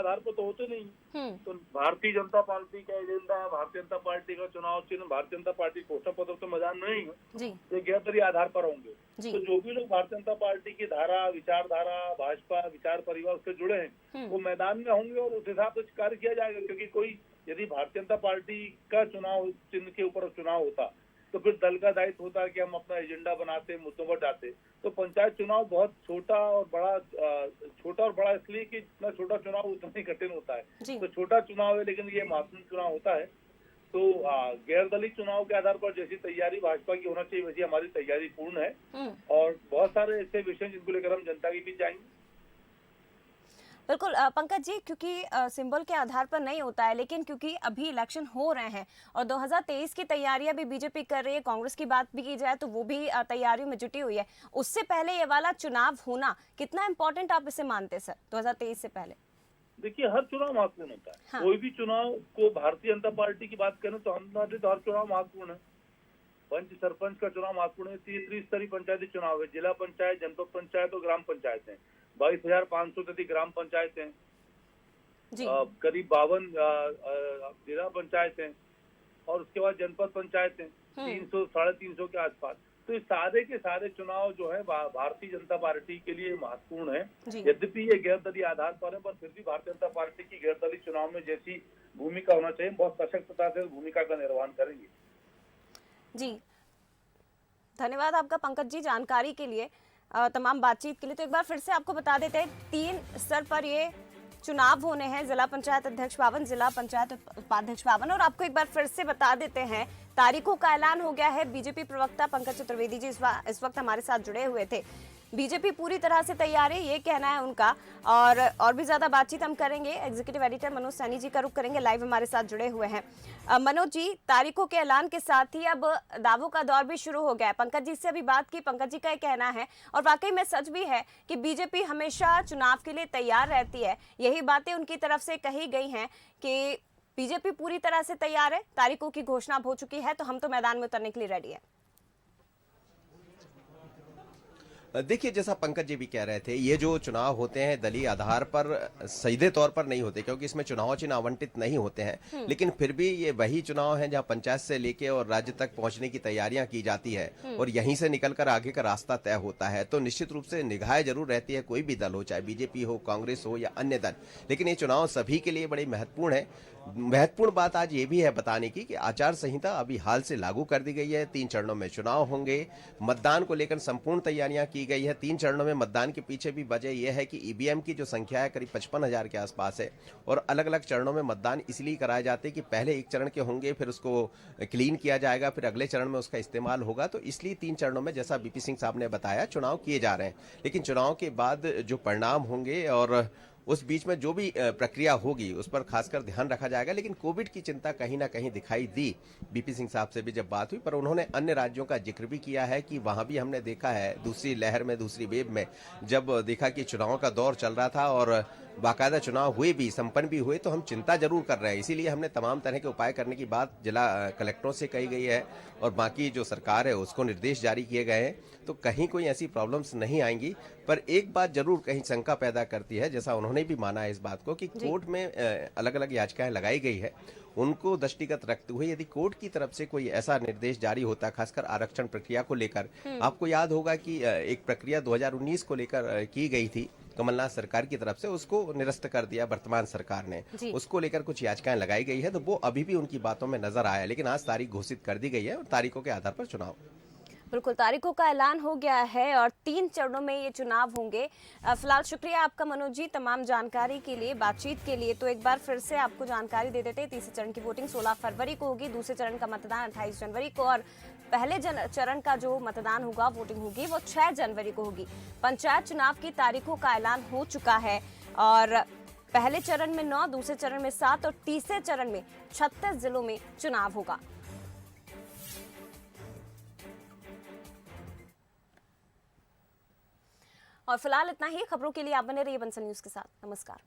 आधार पर तो होते नहीं। हम्म। तो भारतीय जनता पार्टी का एजेंडा है, भारतीय जनता पार्टी का चुनाव चिन्ह, भारतीय जनता पार्टी घोषणा पत्र तो मैदान में नहीं है, जी ये गैरदलीय आधार पर होंगे। जी। तो जो भी लोग भारतीय जनता पार्टी की धारा, विचारधारा, भाजपा विचार परिवार से जुड़े हैं वो मैदान में होंगे और उस हिसाब से कार्य किया जाएगा। क्योंकि कोई यदि भारतीय जनता पार्टी का चुनाव चिन्ह के ऊपर चुनाव होता तो फिर दल का दायित्व होता है कि हम अपना एजेंडा बनाते, मुद्दों पर जाते। तो पंचायत चुनाव बहुत छोटा और बड़ा इसलिए कि जितना छोटा चुनाव उतना ही कठिन होता है। तो छोटा चुनाव है लेकिन ये महत्वपूर्ण चुनाव होता है। तो गैर दलीय चुनाव के आधार पर जैसी तैयारी भाजपा की होना चाहिए वैसी हमारी तैयारी पूर्ण है और बहुत सारे ऐसे विषय जिनको लेकर हम जनता के बीच जाएंगे। बिल्कुल पंकज जी, क्योंकि सिंबल के आधार पर नहीं होता है, लेकिन क्योंकि अभी इलेक्शन हो रहे हैं और 2023 की तैयारियां भी बीजेपी कर रही है, कांग्रेस की बात भी की जाए तो वो भी तैयारियों में जुटी हुई है, उससे पहले ये वाला चुनाव होना कितना इम्पोर्टेंट आप इसे मानते सर 2023 से पहले? देखिए, हर चुनाव महत्वपूर्ण होता है। हाँ। कोई भी चुनाव को भारतीय जनता पार्टी की बात करें तो हमारे तो हर चुनाव महत्वपूर्ण है। पंच सरपंच का चुनाव महत्वपूर्ण है, त्रिस्तरीय पंचायती चुनाव है, जिला पंचायत, जनपद पंचायत और ग्राम पंचायत है, 22,500 से अधिक ग्राम पंचायत है, करीब 52 जिला पंचायत है और उसके बाद जनपद पंचायत है 300 350 के आसपास। तो इस सारे के सारे चुनाव जो है भारतीय जनता पार्टी के लिए महत्वपूर्ण है। यद्यपि ये गैर दलीय आधार पर है, पर फिर भी भारतीय जनता पार्टी की गैर दलीय चुनाव में जैसी भूमिका होना चाहिए बहुत सशक्तता से भूमिका का निर्वहन करेंगे। जी धन्यवाद आपका पंकज जी जानकारी के लिए, तमाम बातचीत के लिए। तो एक बार फिर से आपको बता देते हैं 3 स्तर पर ये चुनाव होने हैं, जिला पंचायत अध्यक्ष 52, जिला पंचायत उपाध्यक्ष 52। और आपको एक बार फिर से बता देते हैं तारीखों का ऐलान हो गया है। बीजेपी प्रवक्ता पंकज चतुर्वेदी जी इस वक्त हमारे साथ जुड़े हुए थे। बीजेपी पूरी तरह से तैयार है, ये कहना है उनका। और भी ज्यादा बातचीत हम करेंगे, एग्जीक्यूटिव एडिटर मनोज सैनी जी का रुख करेंगे, लाइव हमारे साथ जुड़े हुए हैं। मनोज जी, तारीखों के ऐलान के साथ ही अब दावों का दौर भी शुरू हो गया है। पंकज जी से अभी बात की, पंकज जी का ये कहना है और वाकई में सच भी है कि बीजेपी हमेशा चुनाव के लिए तैयार रहती है। यही बातें उनकी तरफ से कही गई हैं कि बीजेपी पूरी तरह से तैयार है, तारीखों की घोषणा हो चुकी है, तो हम तो मैदान में उतरने के लिए रेडी है। देखिए, जैसा पंकज जी भी कह रहे थे, ये जो चुनाव होते हैं दलीय आधार पर सीधे तौर पर नहीं होते क्योंकि इसमें चुनाव चिन्ह आवंटित नहीं होते हैं, लेकिन फिर भी ये वही चुनाव है जहां पंचायत से लेके और राज्य तक पहुंचने की तैयारियां की जाती है और यहीं से निकलकर आगे का रास्ता तय होता है। तो निश्चित रूप से निगाहें जरूर रहती है, कोई भी दल हो, चाहे बीजेपी हो, कांग्रेस हो या अन्य दल, लेकिन ये चुनाव सभी के लिए बड़ी महत्वपूर्ण है। महत्वपूर्ण बात आज ये भी है बताने की कि आचार संहिता अभी हाल से लागू कर दी गई है। 3 चरणों में चुनाव होंगे, मतदान को लेकर संपूर्ण तैयारियां की गई है। 3 चरणों में मतदान के पीछे भी वजह यह है कि ईवीएम की जो संख्या है करीब 55,000 के आसपास है और अलग अलग चरणों में मतदान इसलिए कराए जाते हैं कि पहले एक चरण के होंगे, फिर उसको क्लीन किया जाएगा, फिर अगले चरण में उसका इस्तेमाल होगा। तो इसलिए 3 चरणों में, जैसा बीपी सिंह साहब ने बताया, चुनाव किए जा रहे हैं। लेकिन चुनाव के बाद जो परिणाम होंगे और उस बीच में जो भी प्रक्रिया होगी उस पर खासकर ध्यान रखा जाएगा। लेकिन कोविड की चिंता कहीं ना कहीं दिखाई दी बीपी सिंह साहब से भी जब बात हुई, पर उन्होंने अन्य राज्यों का जिक्र भी किया है कि वहां भी हमने देखा है दूसरी लहर में, दूसरी वेव में, जब देखा कि चुनाव का दौर चल रहा था और बाकायदा चुनाव हुए भी, संपन्न भी हुए, तो हम चिंता जरूर कर रहे हैं। इसीलिए हमने तमाम तरह के उपाय करने की बात जिला कलेक्टरों से कही गई है और बाकी जो सरकार है उसको निर्देश जारी किए गए हैं। तो कहीं कोई ऐसी प्रॉब्लम्स नहीं आएंगी। पर एक बात जरूर कहीं शंका पैदा करती है, जैसा उन्होंने भी माना है इस बात को, कि कोर्ट में अलग अलग याचिकाएं लगाई गई है, उनको दृष्टिगत रखते हुए यदि कोर्ट की तरफ से कोई ऐसा निर्देश जारी होता, खासकर आरक्षण प्रक्रिया को लेकर। आपको याद होगा कि एक प्रक्रिया 2019 को लेकर की गई थी कमलनाथ सरकार की तरफ से, उसको निरस्त कर दिया वर्तमान सरकार ने। उसको लेकर कुछ याचिकाएं लगाई गई है, तो वो अभी भी उनकी बातों में नजर आया। लेकिन आज तारीख घोषित कर दी गई है और तारीखों के आधार पर चुनाव। बिल्कुल, तारीखों का ऐलान हो गया है और 3 चरणों में ये चुनाव होंगे। फिलहाल शुक्रिया आपका मनोज जी तमाम जानकारी के लिए, बातचीत के लिए। तो एक बार फिर से आपको जानकारी दे देते हैं, तीसरे चरण की वोटिंग 16 फरवरी को होगी, दूसरे चरण का मतदान 28 जनवरी को और पहले चरण का जो मतदान होगा, वोटिंग होगी, वो 6 जनवरी को होगी। पंचायत चुनाव की तारीखों का ऐलान हो चुका है और पहले चरण में 9, दूसरे चरण में 7 और तीसरे चरण में 36 जिलों में चुनाव होगा। और फिलहाल इतना ही। खबरों के लिए आप बने रहिए बंसल न्यूज के साथ। नमस्कार।